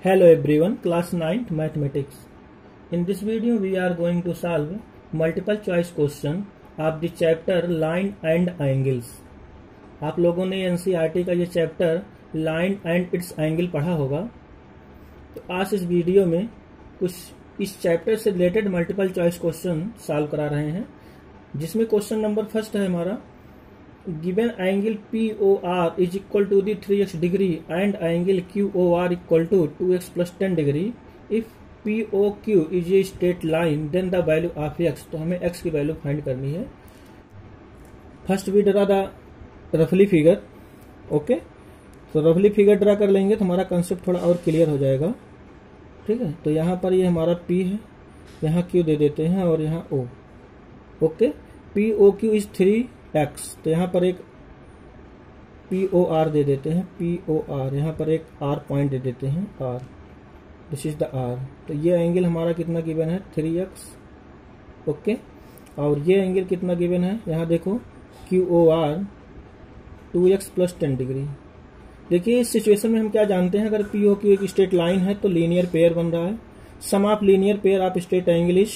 Hello everyone, class 9th mathematics. In this video we are going to solve multiple choice question of the chapter line and angles. आप लोगों ने NCERT का ये chapter line and it's angle पढ़ा होगा। तो आज इस वीडियो में कुछ इस चैप्टर से related multiple choice question solve करा रहे हैं, जिसमें क्वेश्चन नंबर फर्स्ट है हमारा, given angle POR is equal to the 3x degree and angle QOR equal to 2x plus 10 degree. If POQ is a straight line, then the value of x. तो हमें x की value find करनी है। First we draw the रफली figure. Okay, तो रफली figure draw कर लेंगे तो हमारा कंसेप्ट थोड़ा और क्लियर हो जाएगा। ठीक है, तो यहाँ पर ये हमारा P है, यहाँ Q दे देते हैं और यहाँ O। Okay, POQ is 3x, तो यहाँ पर एक POR दे देते हैं, POR, यहाँ पर एक R पॉइंट दे देते हैं, R, this is the R। तो ये एंगल हमारा कितना गिवन है, 3x। ओके, और ये एंगल कितना गिवन है, यहाँ देखो QOR 2x प्लस 10 डिग्री। देखिए इस सिचुएशन में हम क्या जानते हैं, अगर POQ एक स्ट्रेट लाइन है तो लीनियर पेयर बन रहा है। Sum of linear pair of straight angle is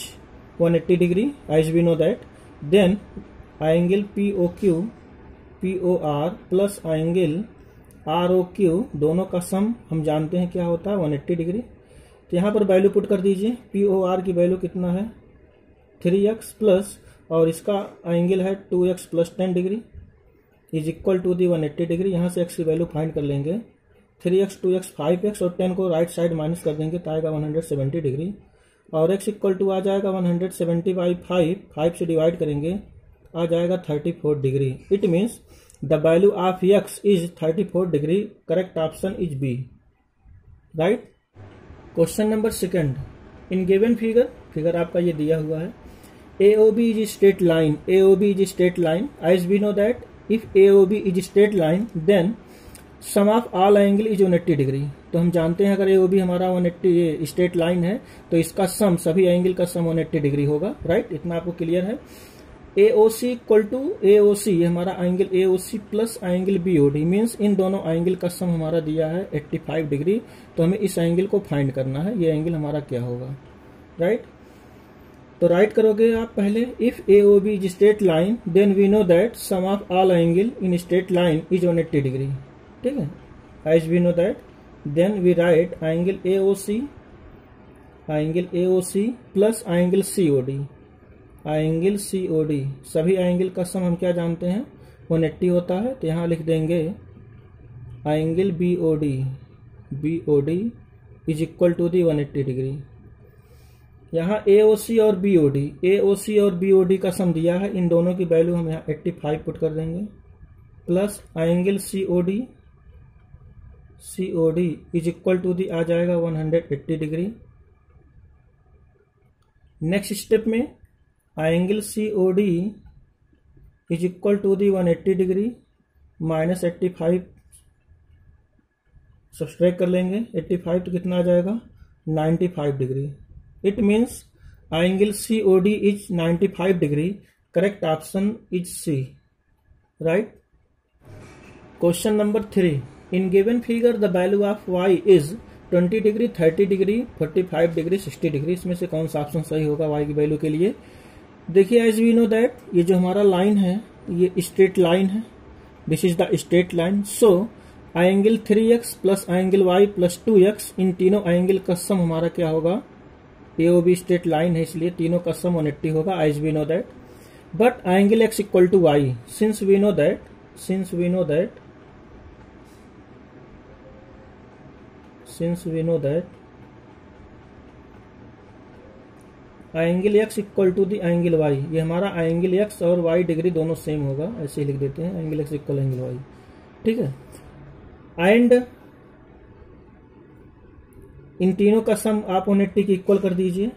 180 degree, as we know that. Then angle POQ POR plus angle ROQ दोनों का सम हम जानते हैं क्या होता है, 180 डिग्री। तो यहाँ पर वैल्यू पुट कर दीजिए। POR की वैल्यू कितना है, 3x प्लस, और इसका एंगल है 2x plus 10 degree is equal to the 180 degree. यहाँ से x की वैल्यू फाइंड कर लेंगे। 3x 2x 5x और 10 को राइट साइड माइनस कर देंगे तो आएगा 170 डिग्री, और x इक्वल टू आ जाएगा 170 बाई 5 से डिवाइड करेंगे आ जाएगा 34 degree. It means the value of x is 34 degree. Correct option is B, right. Question number second, in given figure आपका ये दिया हुआ है, AOB is straight line, AOB is straight line, as we know that if AOB is straight line then sum of all angle is 180 degree. तो हम जानते हैं अगर AOB हमारा 180 स्ट्रेट लाइन है तो इसका सम, सभी एंगल का सम 180 डिग्री होगा, राइट। इतना आपको क्लियर है। AOC इक्वल टू AOC, हमारा angle AOC plus angle BOD, means in दोनों एंगल का सम हमारा दिया है 85 डिग्री। तो हमें इस एंगल को फाइंड करना है, ये एंगल हमारा क्या होगा, राइट। तो राइट करोगे आप पहले, if AOB is straight line then we know that sum of all angle in straight line is 180 degree. ठीक है, as we know that then we write angle AOC plus angle COD, angle COD, सभी angle का sum हम क्या जानते हैं, 180 होता है। तो यहाँ लिख देंगे angle BOD is equal to the 180 degree. यहाँ AOC और BOD का सम दिया है, इन दोनों की वैल्यू हम यहाँ 85 पुट कर देंगे, plus angle COD is equal to the आ जाएगा 180 डिग्री। नेक्स्ट स्टेप में angle COD is equal to the 180 degree minus 85 subtract कर लेंगे, 85 तो कितना आ जाएगा, 95 degree. It means angle COD is 95 degree. Correct option is C, right. Question number 3, in given figure the value of y is 20 degree, 30 degree, 45 degree, 60 degree. इसमें से कौन सा ऑप्शन सही होगा y की वैल्यू के लिए। देखिए एज वी नो दैट ये जो हमारा लाइन है ये स्ट्रेट लाइन है, this is the straight line. So angle 3x plus angle y plus 2x, इन तीनों एंगल का सम हमारा क्या होगा, AOB स्ट्रेट लाइन है इसलिए तीनों का सम 180 होगा, as we know that. But angle x equal to y, since we know that angle x equal to the angle y, ये हमारा एंगल x और y डिग्री दोनों सेम होगा, ऐसे ही लिख देते हैं, angle x equal angle y। ठीक है, एंड इन तीनों का सम आप 180 की इक्वल कर दीजिए,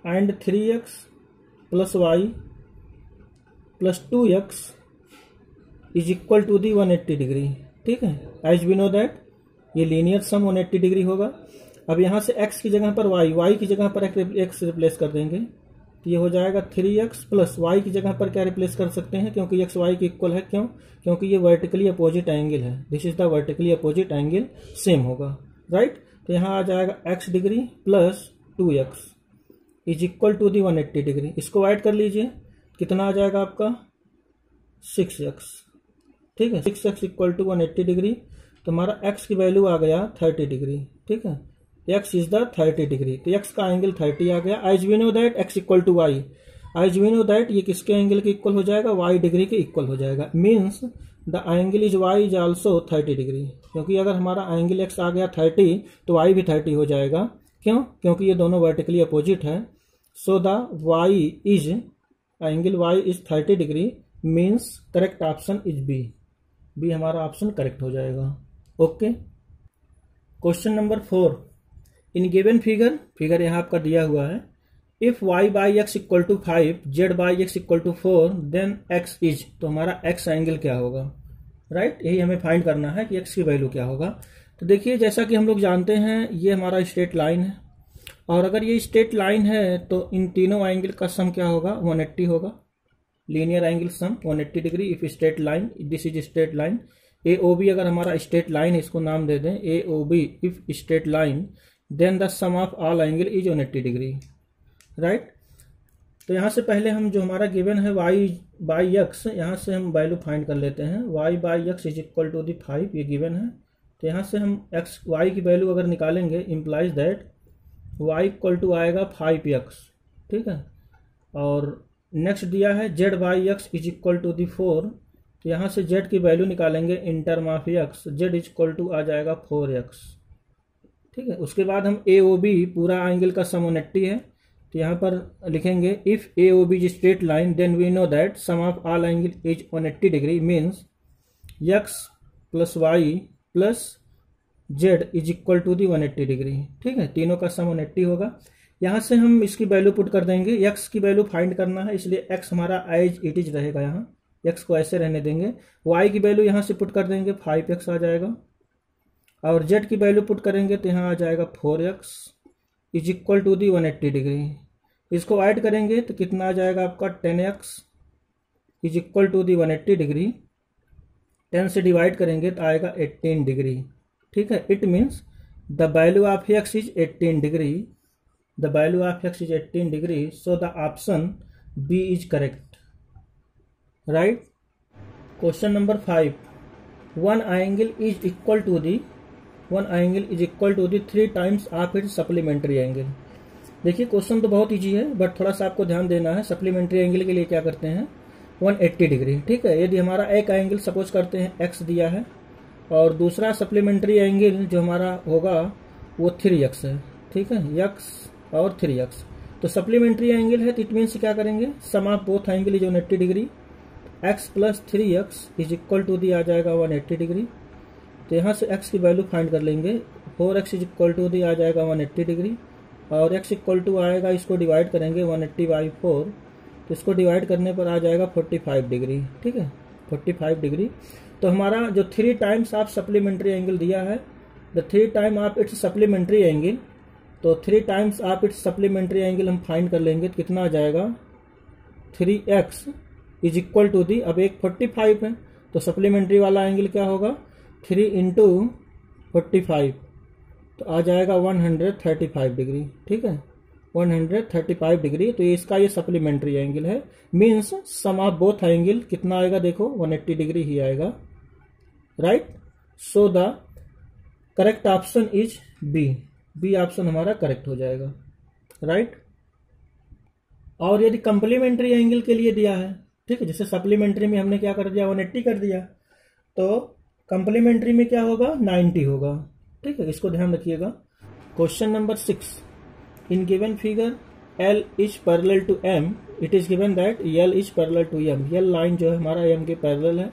and 3x plus y plus 2x is equal to the 180 degree. ठीक है, एज वी नो दैट ये लीनियर सम 180 डिग्री होगा। अब यहाँ से x की जगह पर y की जगह पर x रिप्लेस कर देंगे, तो ये हो जाएगा 3x प्लस y की जगह पर क्या रिप्लेस कर सकते हैं, क्योंकि x y के इक्वल है। क्यों? क्योंकि ये वर्टिकली अपोजिट एंगल है। This is the vertically opposite angle, same होगा, राइट। तो यहाँ आ जाएगा x degree plus 2x is equal to the 180 degree. इसको ऐड कर लीजिए, कितना आ जाएगा आपका 6x, ठीक है। 6x इक्वल टू 180 डिग्री, तो हमारा x की वैल्यू आ गया 30 डिग्री, ठीक है। x इज द 30 डिग्री, तो x का एंगल 30 आ गया। As we know that x equal to y, as we know that ये किसके एंगल के इक्वल हो जाएगा, y डिग्री के इक्वल हो जाएगा। Means the angle is y is also 30 degree, क्योंकि अगर हमारा एंगल x आ गया 30 तो y भी 30 हो जाएगा। क्यों? क्योंकि ये दोनों वर्टिकली अपोजिट है। So the y is angle y is 30 degree, means correct option is B. B हमारा ऑप्शन करेक्ट हो जाएगा। Okay. Question number 4, in given figure यहाँ आपका दिया हुआ है, if y by x equal to 5, z by x equal to 4, then x is, तो हमारा x एंगल क्या होगा, राइट। यही हमें फाइंड करना है कि x की वैल्यू क्या होगा। तो देखिए, जैसा कि हम लोग जानते हैं ये हमारा स्ट्रेट लाइन है, और अगर ये स्ट्रेट लाइन है तो इन तीनों एंगल का सम क्या होगा, 180 होगा। Linear angle sum 180 degree if straight line, this is straight line. AOB अगर हमारा स्ट्रेट लाइन है, इसको नाम दे दें AOB if straight line, then the sum of all angle is 180 degree, right. तो यहाँ से पहले हम जो हमारा गिवन है y बाई एक्स, यहाँ से हम वैल्यू फाइंड कर लेते हैं। y by x is equal to the 5, ये गिवन है। तो यहाँ से हम y की वैल्यू अगर निकालेंगे, implies that y equal to आएगा 5x, ठीक है। और नेक्स्ट दिया है z by x is equal to the 4, तो यहाँ से z की वैल्यू निकालेंगे in term of x, z is equal to आ जाएगा 4x, ठीक है। उसके बाद हम AOB पूरा एंगल का सम 180 है, तो यहाँ पर लिखेंगे if AOB is straight line, then we know that sum of all angle is 180 degree, means x plus y plus z is equal to the 180 degree, ठीक है। तीनों का सम 180 होगा। यहाँ से हम इसकी वैल्यू पुट कर देंगे, x की वैल्यू फाइंड करना है, इसलिए x हमारा एज इट इज रहेगा, यहाँ x को ऐसे रहने देंगे। y की वैल्यू यहाँ से पुट कर देंगे, 5x आ जाएगा, और z की वैल्यू पुट करेंगे तो यहाँ आ जाएगा 4x is equal to the 180 degree. इसको ऐड करेंगे तो कितना आ जाएगा आपका 10x is equal to the 180 degree. 10 से डिवाइड करेंगे तो आएगा 18 डिग्री, ठीक है। It means the value of x is 18 degree, the value of x is 18 degree, so the option B is correct, right. Question number 5, one angle is equal to the 3 times of its supplementary angle. देखिए, question तो बहुत easy है, but थोड़ा सा आपको ध्यान देना है। सप्लीमेंट्री एंगल के लिए क्या करते हैं, 180 डिग्री, ठीक है। यदि हमारा एक एंगल सपोज करते हैं x दिया है, और दूसरा सप्लीमेंट्री एंगल जो हमारा होगा वो 3x है, ठीक है, x और 3x। तो सप्लीमेंट्री एंगल है, तो इट मीन्स क्या करेंगे, sum of both angle is 180 degree, x plus 3x is equal to the आ जाएगा 180 डिग्री। तो यहाँ से x की वैल्यू फाइंड कर लेंगे, 4x is equal to the आ जाएगा 180 डिग्री, और x इक्वल टू आएगा, इसको डिवाइड करेंगे 180 बाई 4, तो इसको डिवाइड करने पर आ जाएगा 45 डिग्री, ठीक है, 45 डिग्री। तो हमारा जो 3 टाइम्स ऑफ सप्लीमेंट्री एंगल दिया है, the 3 time of its supplementary angle, तो 3 times of its supplementary angle हम फाइंड कर लेंगे, तो कितना आ जाएगा 3x इज इक्वल टू दी, अब एक 45 है तो सप्लीमेंट्री वाला एंगल क्या होगा, 3 इंटू 45, तो आ जाएगा 135 डिग्री, ठीक है, 135 डिग्री। तो ये इसका ये सप्लीमेंट्री एंगल है, means sum of both angle कितना आएगा, देखो 180 डिग्री ही आएगा, right. So the correct option is B option हमारा करेक्ट हो जाएगा, राइट। और यदि कंप्लीमेंट्री एंगल के लिए दिया है, ठीक है, जैसे सप्लीमेंट्री में हमने क्या कर दिया, 180 कर दिया, तो कंप्लीमेंट्री में क्या होगा, 90 होगा, ठीक है, इसको ध्यान रखिएगा। Question number 6, in given figure L is parallel to M, it is given that L is parallel to M, L line जो है हमारा M के पैरेलल है।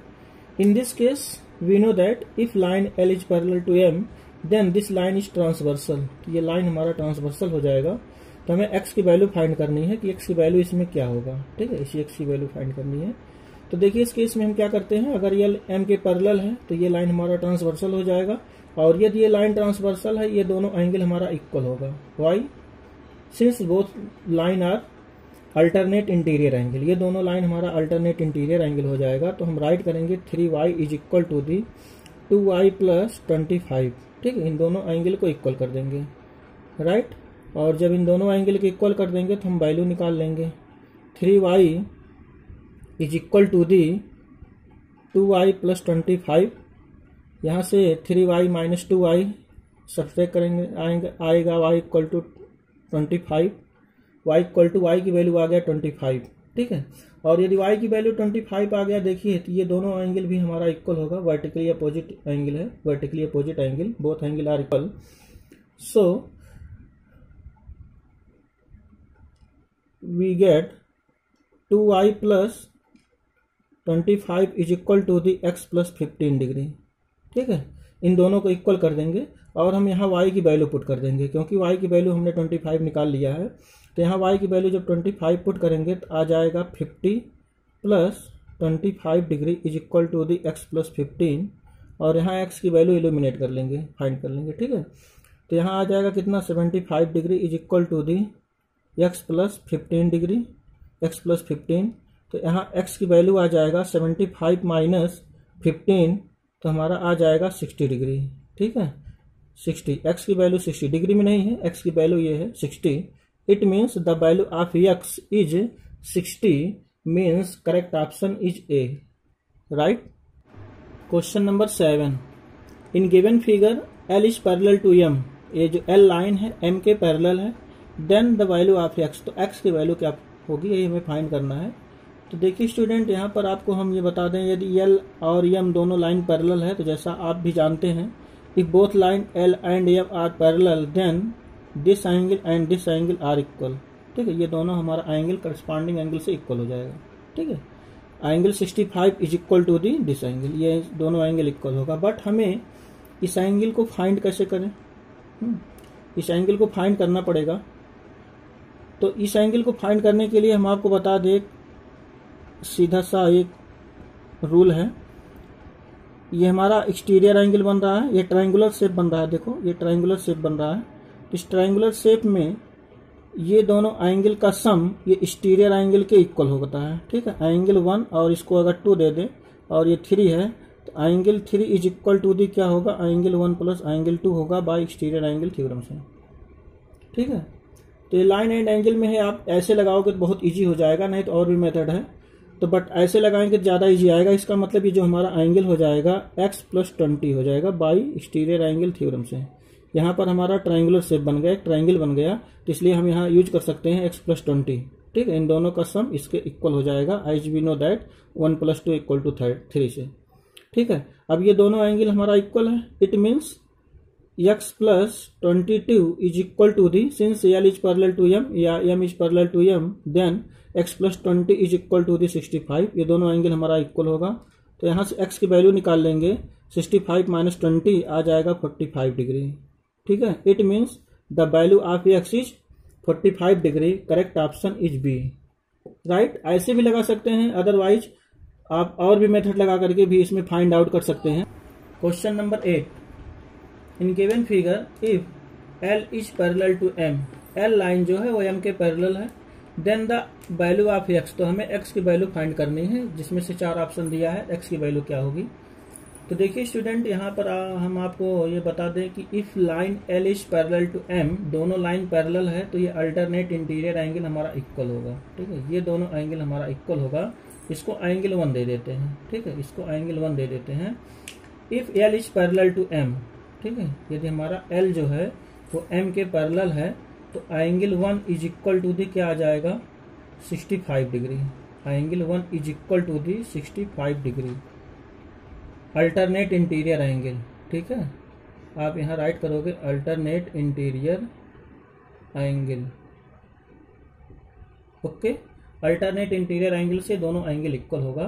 In this case we know that if line L is parallel to M, then this line is transversal, तो ये line हमारा transversal हो जाएगा। तो हमें x की वैल्यू फाइंड करनी है कि x की वैल्यू इसमें क्या होगा, ठीक है, इसी x की वैल्यू फाइंड करनी है। तो देखिए, इस केस में हम क्या करते हैं, अगर ये M के पैरेलल है तो ये लाइन हमारा ट्रांसवर्सल हो जाएगा, और यदि ये लाइन ट्रांसवर्सल है, ये दोनों एंगल हमारा इक्वल होगा। Why, since both line are alternate interior angle, ये दोनों लाइन हमारा अल्टरनेट इंटीरियर एंगल हो जाएगा। तो हम राइट करेंगे 3y is equal to the 2y plus 25 ठीक है, इन दोनों एंगल को इक्वल कर देंगे, राइट। और जब इन दोनों एंगल को इक्वल कर देंगे तो हम वैल्यू निकाल लेंगे। 3y is equal to the 2y plus 25। यहाँ से 3y माइनस 2y सब्सट्रैक्ट करेंगे, आएगा y equal to 25। y equal to y की वैल्यू आ गया 25, ठीक है। और यदि y की वैल्यू 25 आ गया, देखिए तो ये दोनों एंगल भी हमारा इक्वल होगा, वर्टिकली अपोजिट एंगल है, vertically opposite angle, both angle are equal. So we get 2y plus 25 is equal to the x plus 15 degree, ठीक है। इन दोनों को इक्वल कर देंगे और हम यहाँ y की वैल्यू पुट कर देंगे, क्योंकि y की वैल्यू हमने 25 निकाल लिया है। तो यहाँ y की वैल्यू जब 25 पुट करेंगे तो आ जाएगा 50 plus 25 degree is equal to the x plus 15, और यहाँ x की वैल्यू इल्यूमिनेट कर लेंगे, फाइंड कर लेंगे, ठीक है। तो यहाँ आ जाएगा कितना, 75 degree is equal to the x plus 15 degree, x plus 15। तो यहाँ x की वैल्यू आ जाएगा 75 माइनस 15, तो हमारा आ जाएगा 60 डिग्री, ठीक है। 60, x की वैल्यू 60 डिग्री में नहीं है, x की वैल्यू ये है 60। It means the value of x is 60, means correct option is A, right. Question number 7, in given figure L is parallel to M, ये जो L लाइन है M के पैरेलल है, then the value of x, तो x की value क्या होगी ये हमें फाइंड करना है। तो देखिए स्टूडेंट, यहाँ पर आपको हम ये बता दें, यदि L और M दोनों लाइन पैरेलल है, तो जैसा आप भी जानते हैं, if both line L and M are parallel then this angle and this angle are equal, ठीक है। ये दोनों हमारा एंगल करस्पॉन्डिंग एंगल से इक्वल हो जाएगा, ठीक है। Angle 65 is equal to the this angle, ये दोनों एंगल इक्वल होगा। बट हमें इस एंगल को फाइंड कैसे करें, इस एंगल को फाइंड करना पड़ेगा। तो इस एंगल को फाइंड करने के लिए हम आपको बता दें, सीधा सा एक रूल है। ये हमारा एक्सटीरियर एंगल बन रहा है, ये ट्रायंगुलर शेप बन रहा है, देखो ये ट्रायंगुलर शेप बन रहा है। इस ट्रायंगुलर शेप में ये दोनों एंगल का सम ये एक्सटीरियर एंगल के इक्वल होता है, ठीक है। एंगल 1 और इसको अगर 2 दे दे और ये 3 है, तो angle 3 is equal to the क्या होगा, एंगल 1 प्लस एंगल 2 होगा बाय एक्सटीरियर एंगल थ्योरम से, ठीक है। तो ये लाइन एंड एंगल में है, आप ऐसे लगाओगे तो बहुत ईजी हो जाएगा, नहीं तो और भी मेथड है, तो बट ऐसे लगाएंगे तो ज़्यादा ईजी आएगा। इसका मतलब ये जो हमारा एंगल हो जाएगा x प्लस 20 हो जाएगा बाई एक्सटीरियर एंगल थ्योरम से। यहाँ पर हमारा ट्रायंगुलर शेप बन गया, ट्रायंगल बन गया, तो इसलिए हम यहाँ यूज कर सकते हैं x प्लस 20, ठीक है। इन दोनों का सम इसके इक्वल हो जाएगा, as we know that 1 plus 2 equal to 3 से, ठीक है। अब ये दोनों एंगल हमारा इक्वल है, it means x plus 22 is equal to the, since L is parallel to M या M is parallel to M, then x plus 20 is equal to the 65। ये दोनों एंगल हमारा इक्वल होगा, तो यहाँ से x की वैल्यू निकाल लेंगे, 65 माइनस 20 आ जाएगा 45 डिग्री, ठीक है। It means the value of x is 45 degree, correct option is B, right. ऐसे भी लगा सकते हैं, अदरवाइज आप और भी मेथड लगा करके भी इसमें फाइंड आउट कर सकते हैं। Question number 8, in given figure if L is parallel to M, L line जो है वो M के पैरेलल है, then the value of x, तो हमें x की वैल्यू फाइंड करनी है, जिसमें से 4 ऑप्शन दिया है, x की वैल्यू क्या होगी। तो देखिए स्टूडेंट, यहाँ पर हम आपको ये बता दें कि if line L is parallel to M, दोनों लाइन पैरेलल है, तो ये अल्टरनेट इंटीरियर एंगल हमारा इक्वल होगा, ठीक है। ये दोनों एंगल हमारा इक्वल होगा, इसको एंगल 1 दे देते हैं, ठीक है, इसको एंगल 1 दे देते हैं। If L is parallel to M, ठीक है, यदि हमारा L जो है वो M के पैरेलल है, तो angle 1 is equal to the क्या आ जाएगा, 65 degree. Angle 1 is equal to the 65 degree, alternate interior angle, ठीक है। आप यहाँ राइट करोगे alternate interior angle, okay. Alternate interior angle से दोनों एंगल इक्वल होगा,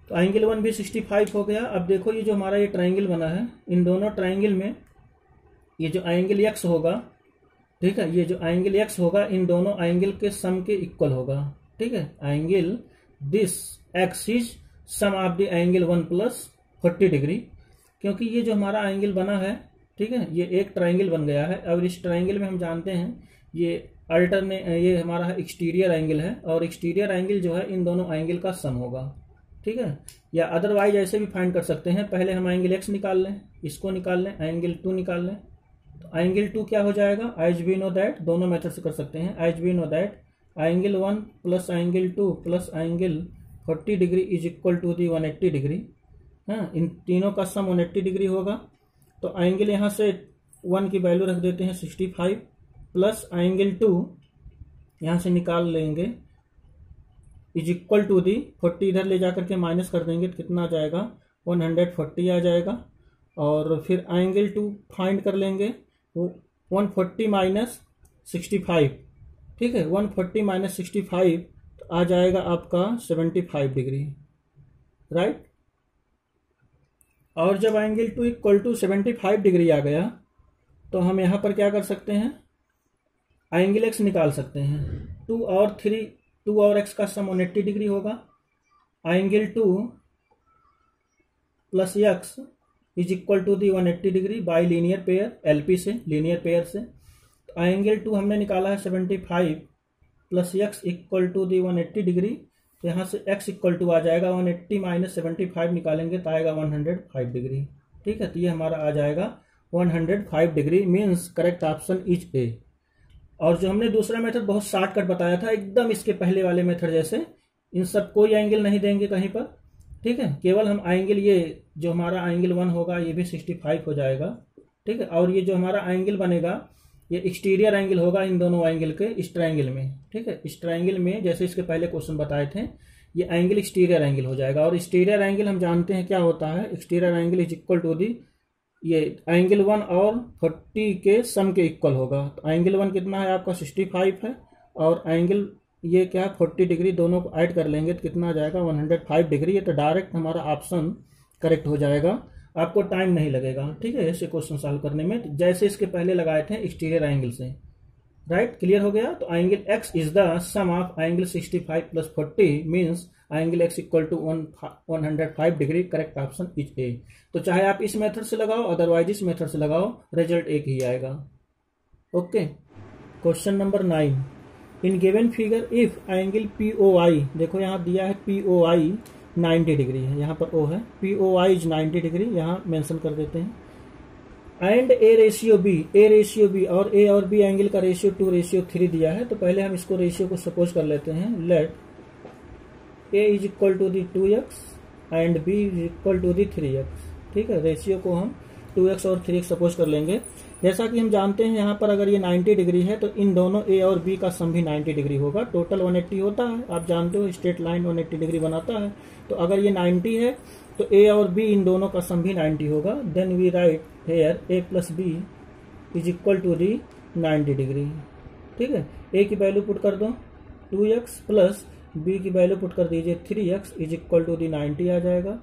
तो एंगल 1 भी 65 हो गया। अब देखो ये जो हमारा ये ट्रायंगल बना है, इन दोनों ट्रायंगल में ये जो एंगल x होगा, ठीक है, ये जो एंगल x होगा इन दोनों एंगल के सम के इक्वल होगा, ठीक है। Angle this x is sum of the angle 1 plus 40 degree, क्योंकि ये जो हमारा एंगल बना है, ठीक है, ये एक ट्रायंगल बन गया है। और इस ट्रायंगल में हम जानते हैं ये ये हमारा एक्सटीरियर एंगल है, और एक्सटीरियर एंगल जो है इन दोनों एंगल का सम होगा, ठीक है, या अदरवाइज ऐसे भी फाइंड कर सकते हैं। पहले हम एंगल एक्स निकाल लें, इसको निकाल लें, एंगल 2 निकाल लें। तो एंगल 2 क्या हो जाएगा, एज वी नो दैट, दोनों मेथड से कर सकते हैं। As we know that angle 1 plus angle 2 plus angle 40 degree is equal to the 180 degree. हाँ, इन तीनों का सम 180 डिग्री होगा। तो एंगल यहाँ से 1 की वैल्यू रख देते हैं 65 प्लस एंगल 2 यहाँ से निकाल लेंगे इज इक्वल टू दी 40 इधर ले जाकर के माइनस कर देंगे तो कितना आ जाएगा 140 आ जाएगा। और फिर एंगल 2 फाइंड कर लेंगे, वो 140 माइनस 65, ठीक है, 140 माइनस 65 तो आ जाएगा आपका 75 डिग्री, राइट। और जब एंगल 2 इक्वल टू 75 डिग्री आ गया तो हम यहाँ पर क्या कर सकते हैं, एंगल एक्स निकाल सकते हैं। 2 और एक्स का सम 180 डिग्री होगा। Angle 2 plus x is equal to the 180 degree by linear pair, LP से, लीनियर पेयर से। तो एंगल 2 हमने निकाला है 75 plus x equal to the 180 degree. तो यहाँ से x इक्वल टू आ जाएगा 180 माइनस 75 निकालेंगे तो आएगा 105 डिग्री, ठीक है। तो ये हमारा आ जाएगा 105 degree, means correct option is ए। और जो हमने दूसरा मेथड बहुत शॉर्टकट बताया था, एकदम इसके पहले वाले मेथड जैसे, इन सब कोई एंगल नहीं देंगे कहीं पर, ठीक है, केवल हम एंगल, ये जो हमारा एंगल 1 होगा ये भी 65 हो जाएगा, ठीक है। और ये जो हमारा एंगल बनेगा ये एक्सटीरियर एंगल होगा इन दोनों एंगल के इस ट्रायंगल में, ठीक है। इस ट्रायंगल में जैसे इसके पहले क्वेश्चन बताए थे, ये एंगल एक्सटीरियर एंगल हो जाएगा। और एक्सटीरियर एंगल हम जानते हैं क्या होता है, exterior angle is equal to the, ये एंगल 1 और 40 के सम के इक्वल होगा। तो एंगल 1 कितना है आपका 65 है, और एंगल ये क्या है 40 डिग्री, दोनों को ऐड कर लेंगे तो कितना आ जाएगा 105 डिग्री। ये तो डायरेक्ट हमारा ऑप्शन करेक्ट हो जाएगा, आपको टाइम नहीं लगेगा, ठीक है, ऐसे क्वेश्चन सॉल्व करने में, जैसे इसके पहले लगाए थे एक्सटीरियर एंगल से, राइट। क्लियर हो गया। तो angle x is the sum of angle 65 plus 40 means angle x equal to 105 degree, correct option is A. तो चाहे आप इस मेथड से लगाओ, अदरवाइज इस मेथड से लगाओ, रिजल्ट एक ही आएगा। Okay, question number 9, in given figure if angle POI, देखो यहाँ दिया है POI 90 डिग्री है, यहाँ पर O है, POI इज 90 डिग्री, यहाँ मेंशन कर देते हैं। एंड A रेशियो B, और A और B एंगल का रेशियो 2:3 दिया है। तो पहले हम इसको रेशियो को सपोज कर लेते हैं। Let A is equal to the 2x and B is equal to the 3x, ठीक है। रेशियो को हम 2x और 3x सपोज कर लेंगे। जैसा कि हम जानते हैं यहाँ पर अगर ये 90 डिग्री है तो इन दोनों A और B का सम भी 90 डिग्री होगा। टोटल 180 होता है, आप जानते हो स्ट्रेट लाइन 180 डिग्री बनाता है। तो अगर ये 90 है तो A और B इन दोनों का सम भी 90 होगा। Then we write here A plus B is equal to the 90 degree, ठीक है। A की वैल्यू पुट कर दो 2x प्लस B की वैल्यू पुट कर दीजिए 3x is equal to the 90 आ जाएगा।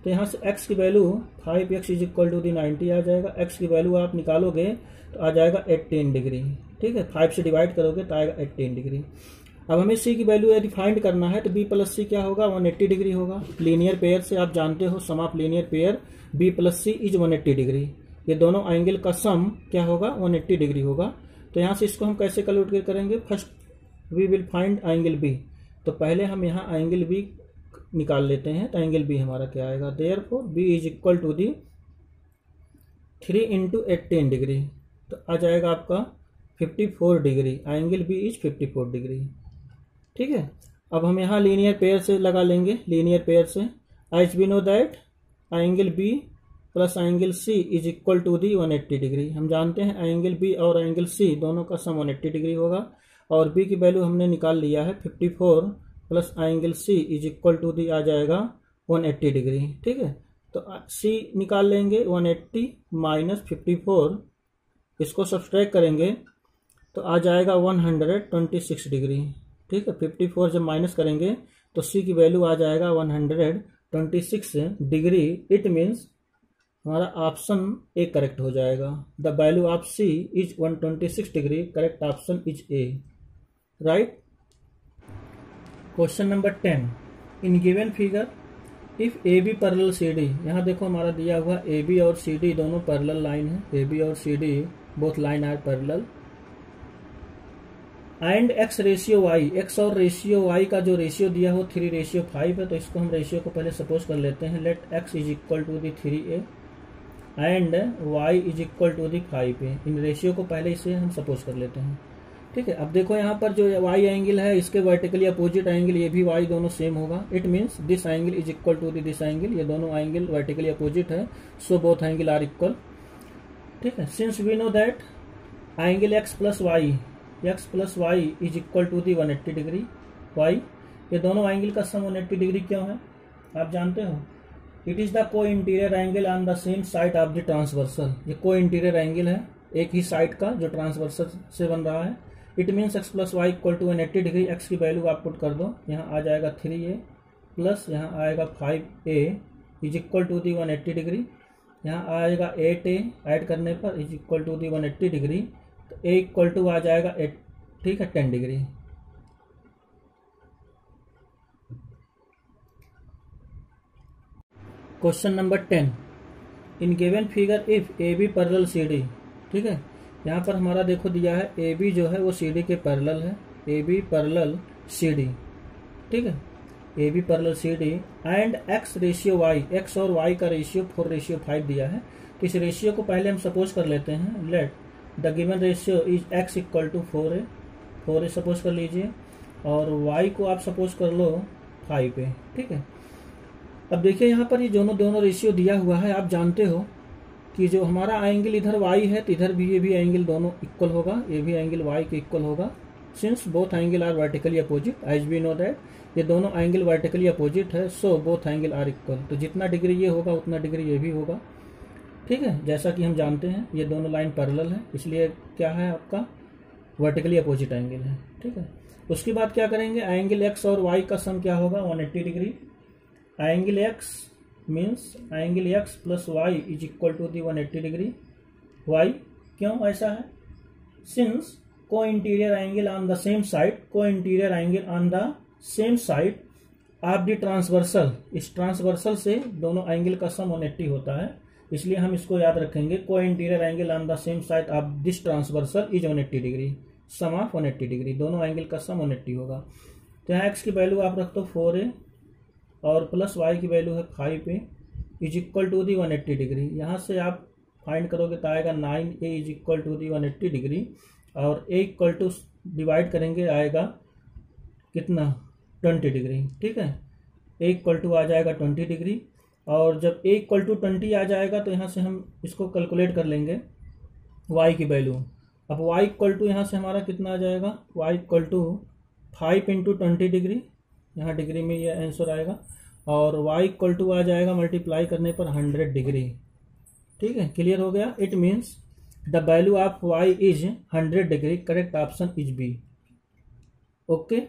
तो यहाँ से x की value 5x is equal to the 90 आ जाएगा। x की वैल्यू आप निकालोगे तो आ जाएगा 18 डिग्री, ठीक है। 5 से डिवाइड करोगे तो आएगा 18 डिग्री। अब हमें c की वैल्यू यदि फाइंड करना है तो b प्लस सी क्या होगा 180 डिग्री होगा। लीनियर पेयर से आप जानते हो sum of linear pair b plus c is 180 degree. ये दोनों एंगल का सम क्या होगा 180 डिग्री होगा। तो यहाँ से इसको हम कैसे कैलकुलेट करेंगे, first we will find angle b। तो पहले हम यहाँ एंगल b निकाल लेते हैं। तो एंगल b हमारा क्या आएगा, therefore b is equal to the 3 into 18 degree, तो आ जाएगा आपका 54 degree. Angle b is 54 degree, ठीक है। अब हम यहाँ लीनियर पेयर से लगा लेंगे, लीनियर पेयर से। As we know that angle b plus angle c is equal to the 180 degree. हम जानते हैं एंगल b और एंगल c दोनों का सम 180 डिग्री होगा। और b की वैल्यू हमने निकाल लिया है 54 plus angle c is equal to the आ जाएगा 180 डिग्री, ठीक है। तो c निकाल लेंगे 180 माइनस 54, इसको सब्सट्रैक्ट करेंगे तो आ जाएगा 126 डिग्री, ठीक है। 54 जब माइनस करेंगे तो c की वैल्यू आ जाएगा 126 डिग्री। इट मीन्स हमारा ऑप्शन ए करेक्ट हो जाएगा। The value of c is 126 degree, correct option is A, right. Question number 10, in given figure if A B parallel C D, यहाँ देखो हमारा दिया हुआ ए बी और सी डी दोनों पैरेलल लाइन है। ए बी और C D both line are parallel. And x ratio y, x और रेशियो वाई का जो रेशियो दिया हो 3:5 है, तो इसको हम रेशियो को पहले सपोज कर लेते हैं। Let x is equal to the 3a and y is equal to the 5a। इन रेशियो को पहले इसे हम सपोज कर लेते हैं। ठीक है, अब देखो यहाँ पर जो y एंगल है इसके वर्टिकली अपोजिट एंगल, ये भी y दोनों सेम होगा। It means this angle is equal to this angle, ये दोनों एंगल वर्टिकली अपोजिट है, so both angle are equal. ठीक है, since we know that angle x plus y is equal to the 180 degree y, ये दोनों angle का sum 180 degree क्यों है आप जानते हो? इट इज द को interior angle on the same side of the transversal. ये को इंटीरियर एंगल है एक ही साइड का जो ट्रांसवर्सल से बन रहा है। It means x plus y equal to 180 degree. X की वैल्यू आप पुट कर दो, यहाँ आ जाएगा 3a प्लस यहाँ आएगा 5a is equal to the 180 degree. यहाँ आएगा 8a ऐड करने पर is equal to the 180 degree, तो a इक्वल टू आ जाएगा 8, ठीक है, 10 degree. Question number 10, in given figure if A B parallel C D. ठीक है, यहाँ पर हमारा देखो दिया है ए बी जो है वो सी डी के पैरेलल है, A B parallel C D. ठीक है, A B parallel C D and x ratio y, x और वाई का रेशियो 4:5 दिया है। तो इस रेशियो को पहले हम सपोज कर लेते हैं। Let the given ratio is x equal to 4a suppose कर लीजिए, और वाई को आप सपोज कर लो 5a। ठीक है, अब देखिए यहाँ पर ये दोनों रेशियो दिया हुआ है। आप जानते हो कि जो हमारा एंगल इधर y है तो इधर भी ये भी एंगल दोनों इक्वल होगा, ये भी एंगल y के इक्वल होगा। Since both angle are vertically opposite, as we know that ये दोनों एंगल वर्टिकली अपोजिट है, so both angle are equal. तो जितना डिग्री ये होगा उतना डिग्री ये भी होगा। ठीक है, जैसा कि हम जानते हैं ये दोनों लाइन पैरेलल है, इसलिए क्या है आपका वर्टिकली अपोजिट एंगल है। ठीक है, उसके बाद क्या करेंगे, एंगल x और y का सम क्या होगा 180 degree. Angle x means angle x plus y is equal to the 180 degree. Why क्यों ऐसा है? Since co interior angle on the same side, co interior angle on the same side of the transversal, इस transversal से दोनों angle का sum 180 होता है, इसलिए हम इसको याद रखेंगे। को interior angle on the same side of this transversal is 180 degree, sum of 180 degree, दोनों एंगल का सम 180 होगा। तो यहाँ x की वैल्यू आप रख दो 4a और प्लस y की वैल्यू है 5a is equal to the 180 degree. यहाँ से आप फाइंड करोगे तो आएगा 9a is equal to the 180 degree, और a इक्वल टू डिवाइड करेंगे आएगा कितना 20 डिग्री। ठीक है, a इक्वल टू आ जाएगा 20 डिग्री, और जब a इक्वल टू 20 आ जाएगा तो यहाँ से हम इसको कैलकुलेट कर लेंगे y की वैल्यू। अब y इक्वल टू यहाँ से हमारा कितना आ जाएगा, y equal to 5 into 20 degree, यहाँ डिग्री में ये आंसर आएगा, और y इक्वल टू आ जाएगा मल्टीप्लाई करने पर 100 डिग्री। ठीक है, क्लियर हो गया। It means the value of y is 100 degree, correct option is B. Okay.